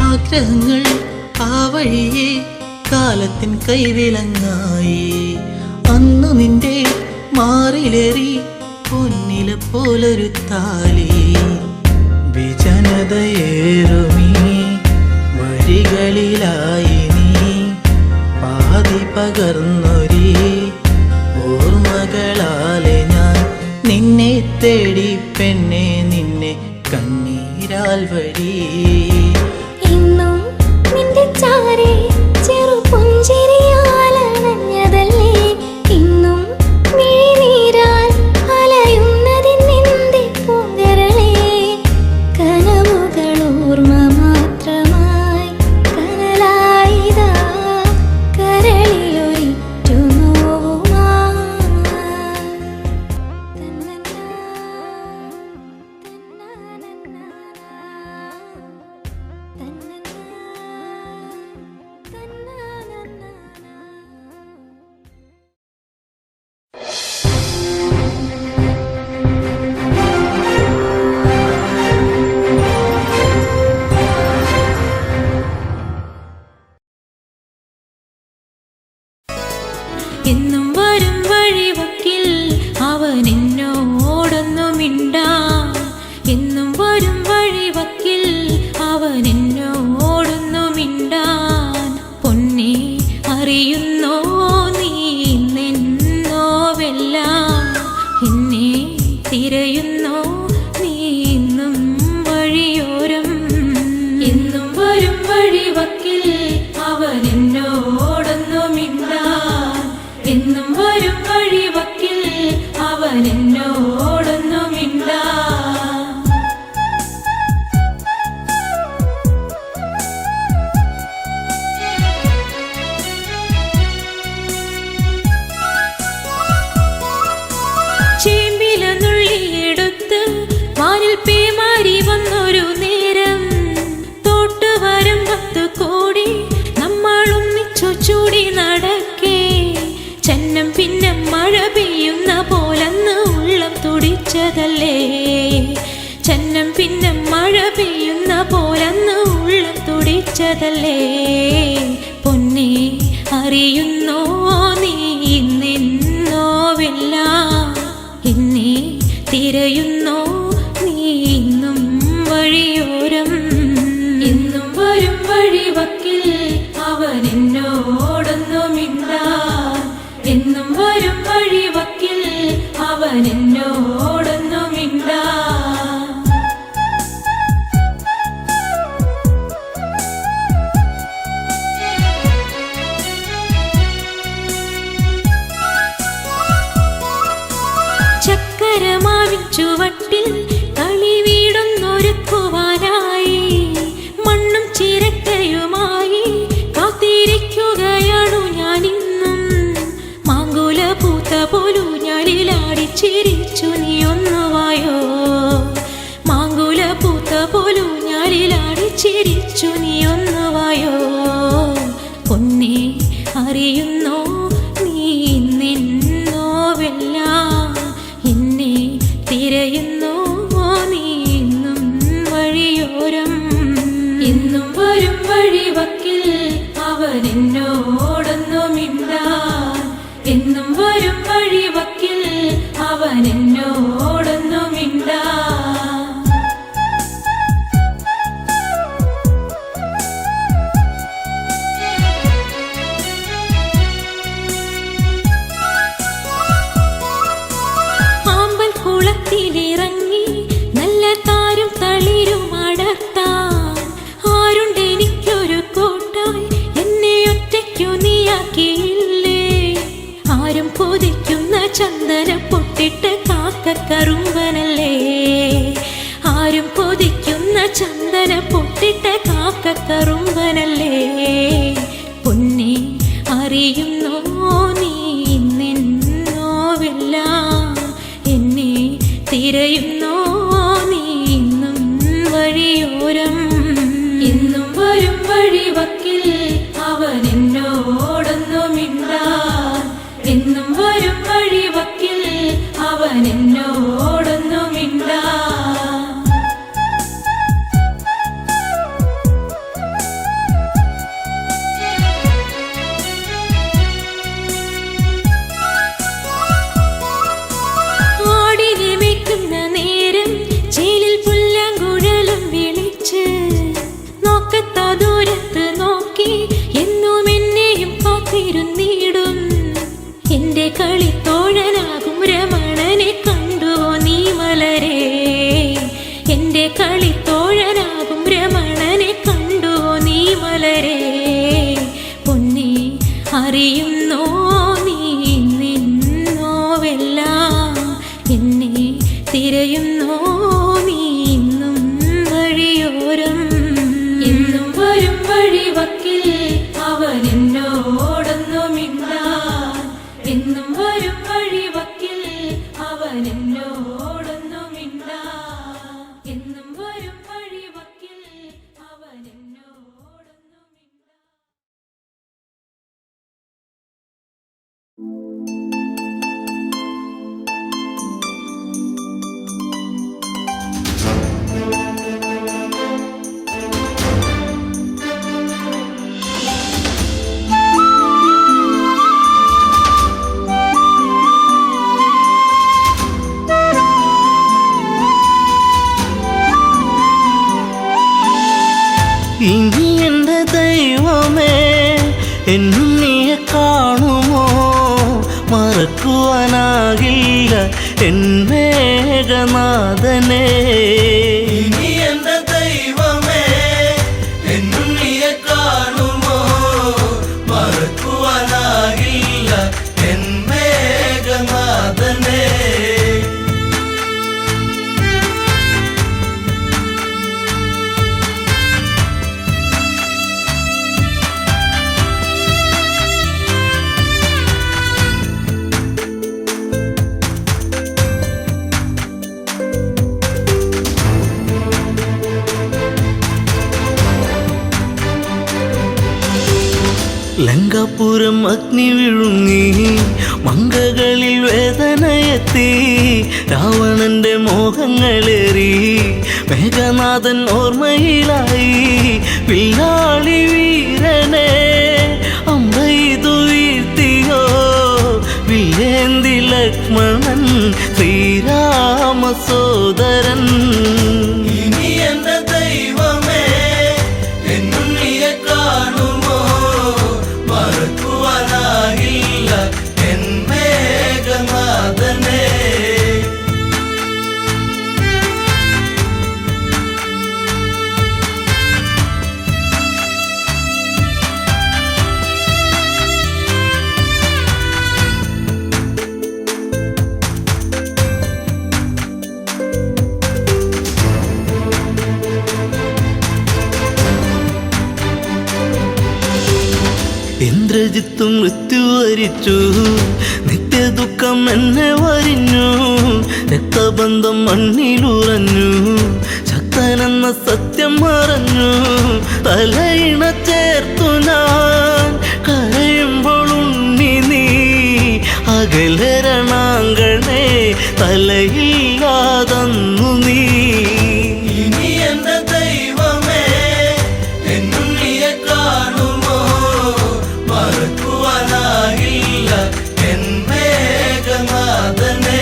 ആഗ്രഹങ്ങൾ ആ വഴിയെ കാലത്തിൻ കൈവിലങ്ങായി. അന്നു നിന്റെ മാറിലേറി പൊന്നില പോലൊരു താലി. വിജനതയേറുമീ വഴികളിലായി നീ പാതി പകർന്നൊരി ഓർമ്മകളാലെ ഞാൻ നിന്നെ തേടി പെണ്ണെ നിന്നെ കണ്ണീരാൽ വഴി. ഇന്നും നിന്റെ ചാരെ ചെറു പുഞ്ചിരിയാലണഞ്ഞതല്ലേ ഇന്നും മിഴിനീരാൽ അലയുന്നതിന്നെന്റെ പൂങ്കരളേ. കനവുകൾ ഓർമ്മ മാത്രമായി കനലായിതാ കരളിലൊരിറ്റു എന്നും വരും വഴിവക്കിൽ അവൻ എന്നോടൊന്നു മിണ്ടാൻ. എന്നും വരും വഴിവക്കിൽ അവൻ എന്നോടൊന്നു മിണ്ടാൻ. പൊന്നെ അറിയുന്നോ നീ നിന്നോവെല്ലാം എന്നെ തിരയുന്നോ നീ ഇന്നും വഴിയോരം. എന്നും വരും വഴിവക്കിൽ അവൻ എന്നോടൊന്നു മിണ്ടാൻ. എന്നും വരും വഴിവക്കിൽ അവൻ എന്നോടൊന്നു മിണ്ടാൻ. ചേമ്പില നുള്ളിയെടുത്ത് വാനിൽ പേമാരി വന്നൊരു നേരം. തോട്ടുവരും 10 കോടി നമ്മൾ ഒന്നിച്ചു ചൂടി നടക്കേ. ചന്നം പിന്നെ മഴ പെയ്യുന്ന പോലന്ന് ഉള്ളം തുടിച്ചതല്ലേ. ചന്നം പിന്നെ മഴ പെയ്യുന്ന പോലന്ന് ഉള്ളം തുടിച്ചതല്ലേ. പൊന്നെ അറിയുന്നോ നീ ഇന്നെന്നോവെല്ലാം എന്നെ തിരയുന്നോ നീ ഇന്നും വഴിയോരം എന്നും വരും വഴിവക്കിൽ അവൻ എന്നോടൊന്നു മിണ്ടാൻ എന്നും വരും വഴിവക്കിൽ അവൻ എന്നോടൊന്നു മിണ്ടാൻ ചക്കരമാവിൻ ചുവട്ടിൽ കളി വീടൊന്നൊരുക്കുവാനായി മണ്ണും ചിരട്ടയുമായി കാത്തിരിക്കുകയാണു ഞാനിന്നും മാങ്കുല പൂത്ത പോലു ഞാലിലാടി ചിരിച്ചു നീ ഒന്നുവായോ മാങ്കുല പൂത്ത പോലു ഞാലിലാടി ചിരിച്ചു നീ ഒന്നുവായോ പൊന്നെ അറിയുന്നോ നീ ഇന്നെന്നോവെല്ലാം എന്നെ തിരയുന്നോ നീ ഇന്നും വഴിയോരം എന്നും വരും വഴിവക്കിൽ അവൻ എന്നോടൊന്നു മിണ്ടാൻ എന്നും വരും വഴിവക്കിൽ അവൻ എന്നോടൊന്നു മിണ്ടാൻ ിറങ്ങി നല്ല താരും തളിരും അടർത്താൻ ആരുണ്ടെനിക്കൊരു കോട്ടായി എന്നെ ഒറ്റയ്ക്കു നീയാക്കിയില്ലേ ആരും കൊതിക്കുന്ന ചന്ദന പൊട്ടിട്ട് കാക്കക്കറുമ്പനല്ലേ ആരും കൊതിക്കുന്ന ചന്ദന പൊട്ടിട്ട് കാക്കക്കറുമ്പനല്ലേ പൊന്നെ അറിയുന്നോ നീ ഇന്നെന്നോവെല്ലാം എന്നെ തിരയുന്നോ നീ ഇന്നും വഴിയോരം എന്നും വരും വഴിവക്കിൽ അവൻ എന്നോടൊന്നു മിണ്ടാൻ എന്നും വരും വഴിവക്കിൽ അവൻ എന്നോടൊന്നു മിണ്ടാൻ നേരം ചേലിൽ പുല്ലാങ്കുഴലും വിളിച്ച് നോക്കത്താ ദൂരത്ത് നോക്കി എന്നും എന്നെയും കാത്തിരുന്നിടും എന്റെ കളിത്തോഴനാകും രമണനെ കണ്ടുവോ നീ മലരേ എന്റെ കളിത്തോഴനാകും രമണനെ കണ്ടുവോ നീ മലരേ പൊന്നെ അറിയുന്നോ നീ ഇന്നെന്നോവെല്ലാം എന്നെ തിരയുന്നോ നീ ഇന്നും വഴിയോരം എന്നും വരും വഴിവക്കിൽ അവൻ എന്നോടൊന്നു മിണ്ടാൻ എന്നും വരും വഴിവക്കിൽ അവൻ എന്നോടൊന്നു മിണ്ടാൻ എന്നും വരും വഴിവക്കിൽ അവൻ എന്നോടൊന്നു മിണ്ടാൻ ഇനി എൻ്റെ ദൈവമേ എന്നും നീയെ കാണുമോ മറക്കുവാനാകില്ല എൻ മേഘനാഥനെ ഇനി എൻ്റെ ദൈവമേ എന്നും നീയെ കാണുമോ മറക്കുവാനാകില്ല എൻ മേഘനാഥനെ ലങ്കാപുരം അഗ്നി വിഴുങ്ങി മങ്കകളിൽ വേദനയെത്തി രാവണന്റെ മോഹങ്ങളേറി മേഘനാഥൻ ഓർമ്മയിലായി വില്ലാളി വീരനെ ഇന്ദ്രജിത്ത് മൃത്യു വരിച്ചു, നിത്യദുഃഖം എന്നെ വരിഞ്ഞു, രക്തബന്ധം മണ്ണിലുറഞ്ഞു, ശക്തനെന്ന സത്യം മറഞ്ഞു, തലയിണ ചേർത്തു ഞാൻ കരയുമ്പോൾ ഉണ്ണി നീ അകലരണാങ്കണേ തലയില്ലാതന്നു നീ. ഇനി എന്റെ ദൈവമേ എന്നുണ്ണിയെ കാണുമോ, മറക്കുവാനാകില്ല എൻ മേഘനാഥനെ.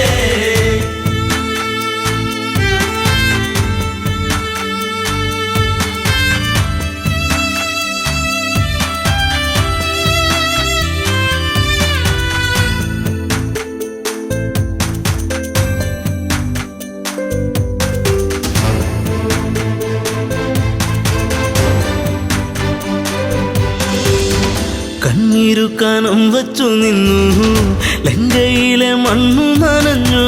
കണ്ണീരു കനം വച്ചു നിന്നു, ലങ്കയിലെ മണ്ണു നനഞ്ഞു,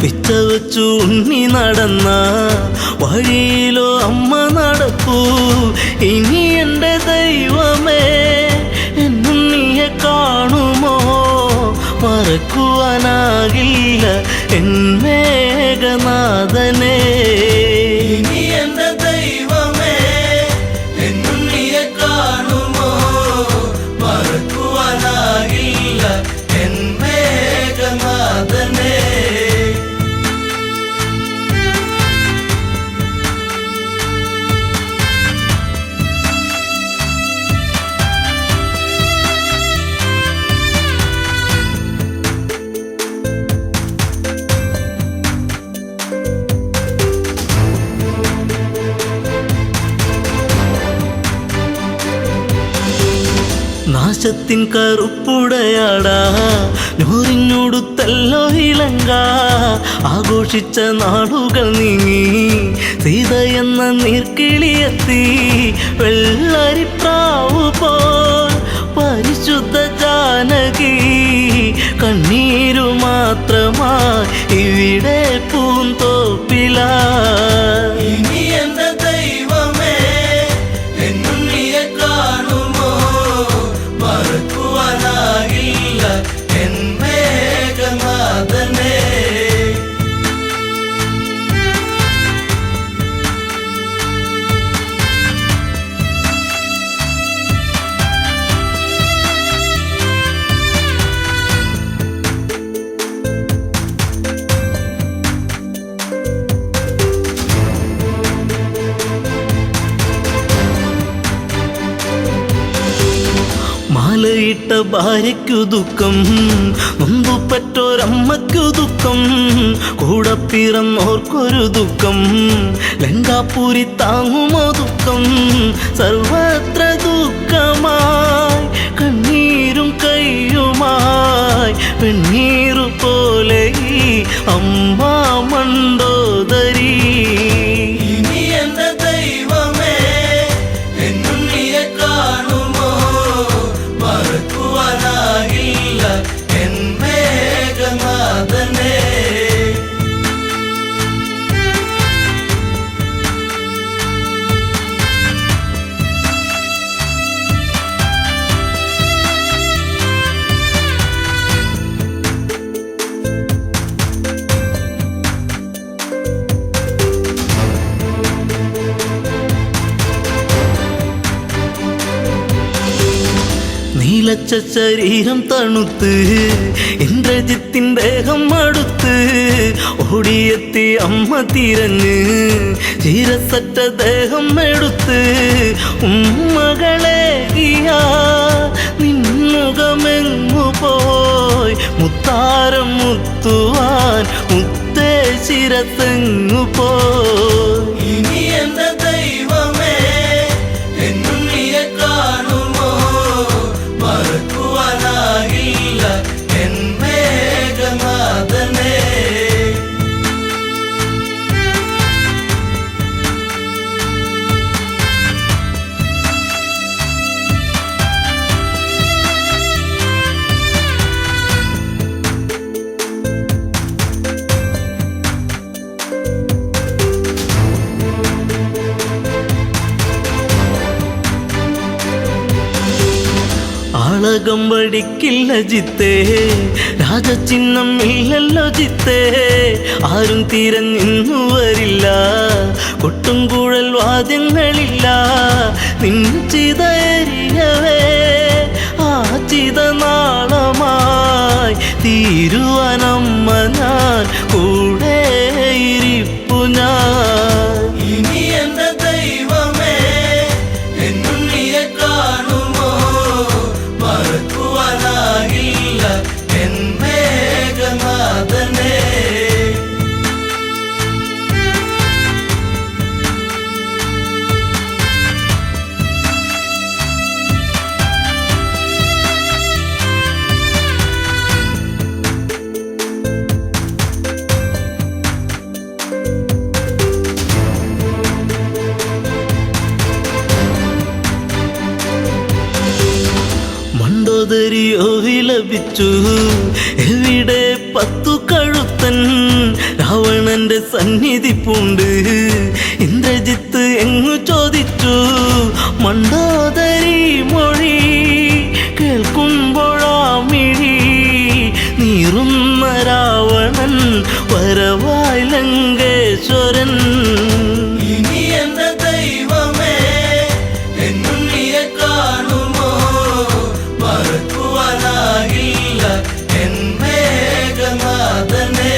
പിച്ച വച്ചു ഉണ്ണി നടന്ന വഴിയിലോ അമ്മ നടക്കൂ. ഇനി എൻ്റെ ദൈവമേ എന്നുണ്ണിയെ കാണുമോ, മറക്കുവാനാകില്ല എൻ മേഘനാഥനെ. ഇനി എൻ്റെ ദൈവമേ എന്നുണ്ണിയെ കാണുമോ, മറക്കുവാനാകില്ല എൻ മേഘനാഥനെ. നാശത്തിൻ കറുപ്പുടയാടാ നൂറിഞ്ഞൊടുത്തല്ലോ ഇലങ്ക, ആഘോഷിച്ച നാളുകൾ നീങ്ങി സീത എന്ന നീർക്കിളിയെത്തി, വെള്ളരിപ്രാവു പോൽ പരിശുദ്ധ ജാനകി കണ്ണീരു മാത്രമായി ഇവിടെ പൂന്തോപ്പില. ഇനി എന്റെ ദൈവമേ എന്നുണ്ണിയെ കാണുമോ, മറക്കുവാനാകില്ല എൻ മേഘനാഥനെ. മാലയിട്ട ഭാര്യയ്ക്കു ദുഃഖം, നൊന്തുപറ്റോരമ്മയ്ക്കു ദുഃഖം, കൂടെ പിറന്നോർക്കൊരു ദുഃഖം, ലങ്കാപുരി താങ്ങുമോ ദുഃഖം, സർവത്ര ദുഃഖമായി കണ്ണീരും കയ്യുമായി വെണ്ണീറു പോലെ ഈ അമ്മ മണ്ടോദരി. ഇനി എന്റെ ദൈവമേ എന്നുണ്ണിയെ കാണുമോ, മറക്കുവാനാകില്ല എൻ മേഘനാഥനെ. നീലച്ച ശരീരം തണുത്ത് ഇന്ദ്രജിത്തിൻ ദേഹം അടുത്ത്, ഓടിയെത്തി അമ്മ തിരഞ്ഞ് ചീരസറ്റ ദേഹം എടുത്ത്, ഉമ്മകളെ നിന്നുകമെങ്ങു പോയി മുത്താരം മുത്തുവാൻ മുത്തേ ശിരത്തെങ്ങു പോയി. ഇനി എന്റെ ദൈവമേ എന്നുണ്ണിയെ കാണുമോ, മറക്കുവാനാകില്ല എൻ മേഘനാഥനെ. ജാലകം വടിക്കില്ല ജിത്തേ, രാജചിഹ്നം ഇല്ലല്ലോ ജിത്തേ, ആരും തിരഞ്ഞിന്നു വരില്ല, കൊട്ടും കുഴൽ വാദ്യങ്ങളില്ല, നിൻ ചിതയരിയവേ ആ ചിതനാളമായി തീരുവനമ്മ ഞാൻ കൂടെ ഇരിപ്പു ഞാൻ. ഇനി എന്റെ ദൈവമേ എന്നുണ്ണിയെ കാണുമോ, മറക്കുവാനാകില്ല എൻ മേഘനാഥനെ. മണ്ടോദരിയോ വിലപിച്ചു, എവിടെ 10 കഴുത്തൻ, രാവണന്റെ സന്നിധി പൂണ്ട്, ഇന്ദ്രജിത്ത് എങ്ങു ചോദിച്ചു, മണ്ടോദരി മൊഴി കേൾക്കുമ്പോഴാ മിഴി നീറുന്ന രാവണൻ വരവായി ലങ്കേശ്വരൻ. ഇനി എന്റെ ദൈവമേ എന്നുണ്ണിയെ കാണുമോ, മറക്കുവാനാകില്ല എൻ മേഘനാഥനെ.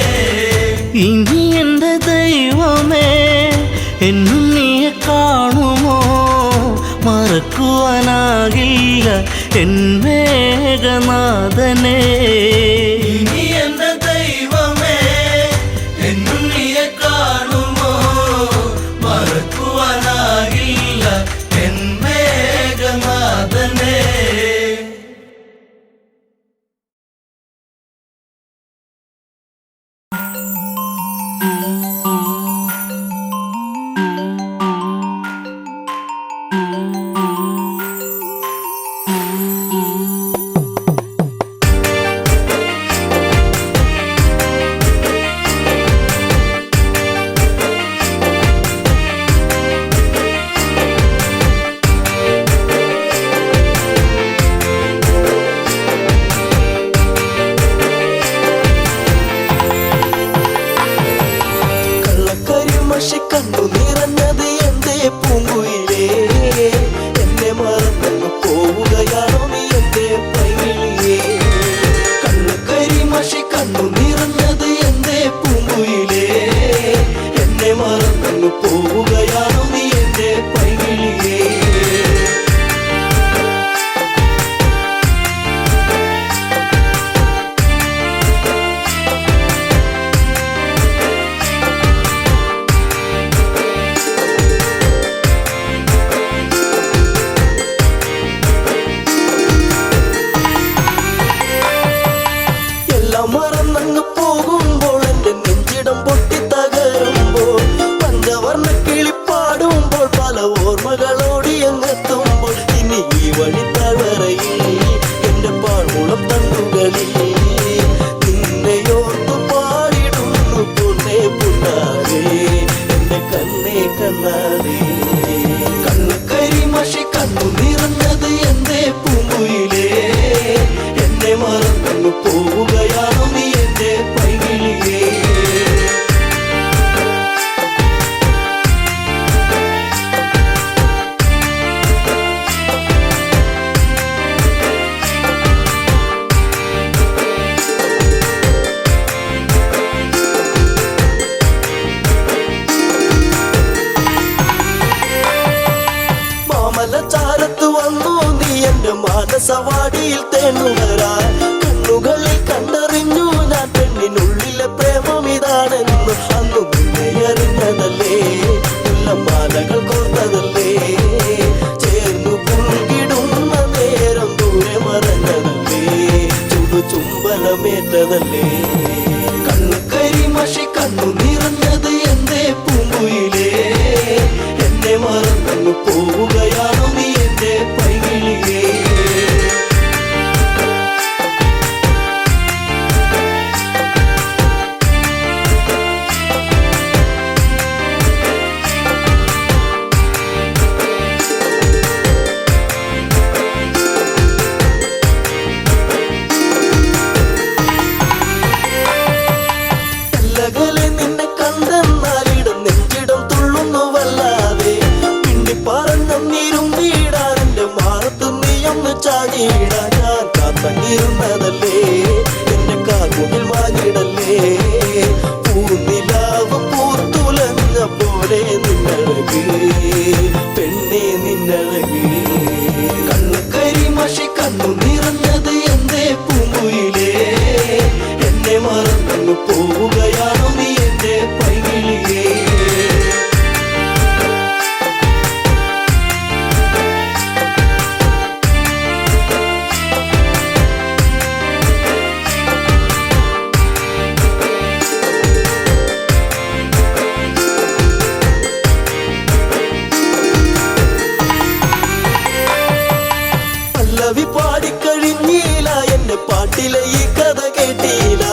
ഇനി എന്റെ ദൈവമേ എന്നുണ്ണിയെ കാണുമോ, മറക്കുവാനാകില്ല എൻ മേഘനാഥനെ. ഇനി എന്റെ ദൈവമേ എന്നുണ്ണിയെ കാണുമോ, മറക്കുവാനാകില്ല എൻ മേഘനാഥനെ. കണ്ണു നിറഞ്ഞത് എന്തേ പൂങ്കുയിലേ, എന്നെ മറന്നു പോവുകയാണോ നീ എന്റെ പൈകിളിയേ. കണ്ണക്കരി മഷി കണ്ണു നിറഞ്ഞത് എന്തേ പൂങ്കുയിലേ, എന്നെ മറന്നു പോവുകയാണോ നീ എന്റെ പൈകിളിയേ. മറന്നങ്ങ് പോകുമ്പോൾ എന്റെ നെഞ്ചിടം പൊട്ടി തകരുമ്പോൾ, പഞ്ചവർണ്ണ കിളിപ്പാടുമ്പോൾ പല ഓർമ്മകളോടി അങ്ങെത്തുമ്പോൾ, ഇനി ഈ വഴി തളറയിൽ എന്റെ പാഴ്മുളം തണ്ടുകളിൽ നിന്നെയോർത്തു പാടിടുന്നു പൊന്നേ പുണ്ണാരേ, എന്റെ കണ്ണേ കണ്ണാരേ. കണ്ണക്കരി മഷി കണ്ണു നിറഞ്ഞത് എന്തേ പൂങ്കുയിലേ, എന്നെ മറന്നു പോവുകയാണോ നീ എന്റെ പൈകിളിയേ. മാമലച്ചാരത്ത് വന്നു നീ എന്റെ മാനസവാടിയിൽ തേനുകരാൻ, കണ്ണുകളിൽ കണ്ടറിഞ്ഞു ഞാൻ പെണ്ണിനുള്ളിലെ പ്രേമം ഇതാണെന്ന്. അന്നു നിന്നെ അറിഞ്ഞതല്ലേ, മുല്ലമാലകൾ കോർത്തതല്ലേ, ചേർന്നു പുൽകിടുന്ന നേരം ദൂരെ മറഞ്ഞതല്ലേ, ചുംബനമേറ്റതല്ലേ. കണ്ണുകരി മഷി കണ്ണു നിറഞ്ഞത് എന്തേ പൂങ്കുയിലേ, എന്നെ മറന്നു പോവുകയാണോ നീ എന്റെ പൈകിളിയേ. ചാടിയിടാൻ ഞാൻ കാത്തങ്ങിരുന്നതല്ലേ എന്നെ കാർമുകിൽ മാഞ്ഞിടല്ലേ പൂനിലാവ് പൂത്തുലഞ്ഞ പോലെ നിന്നഴക് പെണ്ണെ നിന്നഴക് കണ്ണു കരിമഷി കണ്ണു നിറഞ്ഞത് എന്തേ പൂങ്കുയിലേ എന്നെ മറന്നു പോവുകയാണോ നീ എന്റെ പൈകിളിയേ പല്ലവി പാടിക്കഴിഞ്ഞില്ല എന്റെ പാട്ടിലെ ഈ കഥ കേട്ടില്ല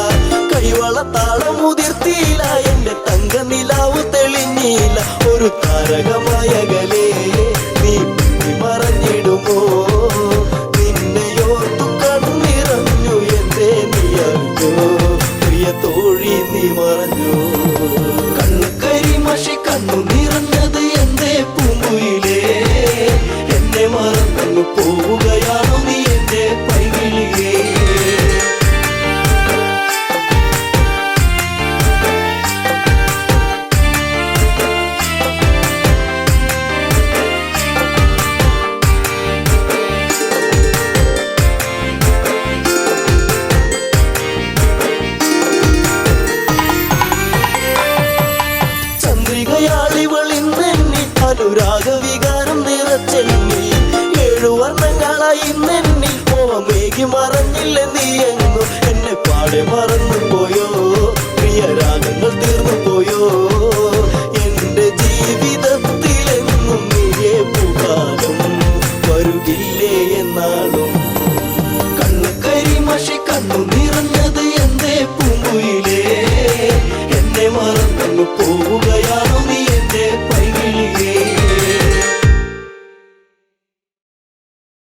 കൈവള താളം മുതിർത്തിയില്ല എന്റെ തങ്ക നിലാവ് തെളിഞ്ഞില്ല ഒരു താരകമായകലേ നീ മറഞ്ഞിടുമോ നിന്നെയോർത്തു കണ്ണിറഞ്ഞു എന്റെ നീ അറിഞ്ഞോ പ്രിയ തോഴി നീ മറഞ്ഞു കണ്ണു കരിമഷി കണ്ണു നിറഞ്ഞത് എന്തേ പൂങ്കുയിലേ എന്നെ മറന്നു പോവുകയാണോ നീ എന്റെ പൈകിളിയേ ചന്ദ്രികയാളിവളിന്നെന്നി അനുരാഗവികാരം നിറച്ചെന്നി 7 വർണ്ണങ്ങളായി നെന്നി മോഹമേകി മറഞ്ഞില്ല നീ എങ്ങും എന്നെ പാടെ മറന്നു പോയോ പ്രിയരാഗങ്ങൾ തീർന്നു പോയോ എന്റെ ജീവിതത്തിലെന്നും നീയേ പൂകാലം വരുകില്ലേ എന്നാളും കണ്ണു കരിമഷി കണ്ണു നിറഞ്ഞ